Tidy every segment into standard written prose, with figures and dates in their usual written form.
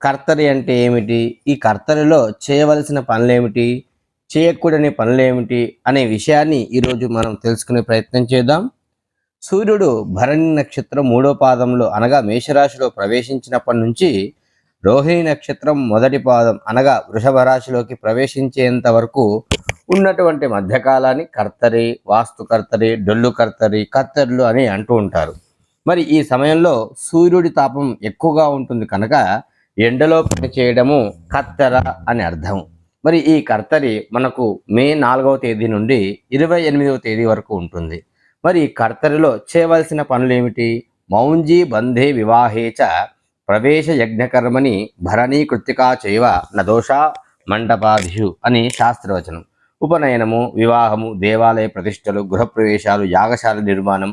కర్తరి అంటే ఏమిటి? ఈ కర్తరిలో చేయవలసిన పనులేమిటి? చేయకూడని పనులేమిటి? అనే విషయాన్ని ఈరోజు మనం తెలుసుకునే ప్రయత్నం చేద్దాం. సూర్యుడు భరణి నక్షత్రం 3వ పాదంలో అనగా మేషరాశిలో ప్రవేశించినప్పటి నుంచి రోహిణి నక్షత్రం మొదటి పాదం అనగా వృషభ రాశిలోకి ప్రవేశించేంత వరకు ఉన్నటువంటి మధ్యకాలాన్ని కర్తరి, వాస్తు కర్తరి, డొల్లు కర్తరి, కర్తరులు అని అంటూ ఉంటారు. మరి ఈ సమయంలో సూర్యుడి తాపం ఎక్కువగా ఉంటుంది కనుక ఎండలో పని చేయడము కత్తెర అని అర్థం. మరి ఈ కర్తరి మనకు మే 4వ తేదీ నుండి 28వ తేదీ వరకు ఉంటుంది. మరి ఈ కర్తరిలో చేయవలసిన పనులు ఏమిటి? మౌంజీ బంధే వివాహేచ ప్రవేశ యజ్ఞకర్మని భరణీ కృత్తికా చైవ నదోష మండపాదిషు అని శాస్త్రవచనం. ఉపనయనము, వివాహము, దేవాలయ ప్రతిష్టలు, గృహప్రవేశాలు, యాగశాల నిర్మాణం,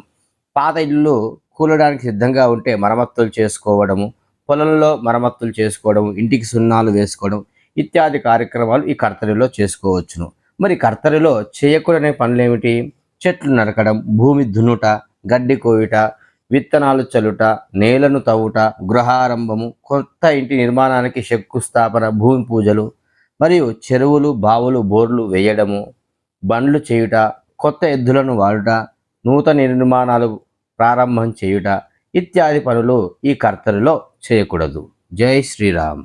పాత ఇల్లు కూలడానికి సిద్ధంగా ఉంటే మరమ్మతులు చేసుకోవడము, పొలంలో మరమ్మతులు చేసుకోవడం, ఇంటికి సున్నాలు వేసుకోవడం ఇత్యాది కార్యక్రమాలు ఈ కర్తరిలో చేసుకోవచ్చును. మరి కర్తరిలో చేయకూడని పనులేమిటి? చెట్లు నరకడం, భూమి దున్నుట, గడ్డి కోయుట, విత్తనాలు చల్లుట, నేలను తవ్వుట, గృహారంభము, కొత్త ఇంటి నిర్మాణానికి శంకుస్థాపన, భూమి పూజలు, మరియు చెరువులు, బావులు, బోర్లు వేయడము, బండ్లు చేయుట, కొత్త ఎద్దులను వాడుట, నూతన నిర్మాణాలు ప్రారంభం చేయుట ఇత్యాది పనులు ఈ కర్తరిలో చేయకూడదు. జై శ్రీరామ్.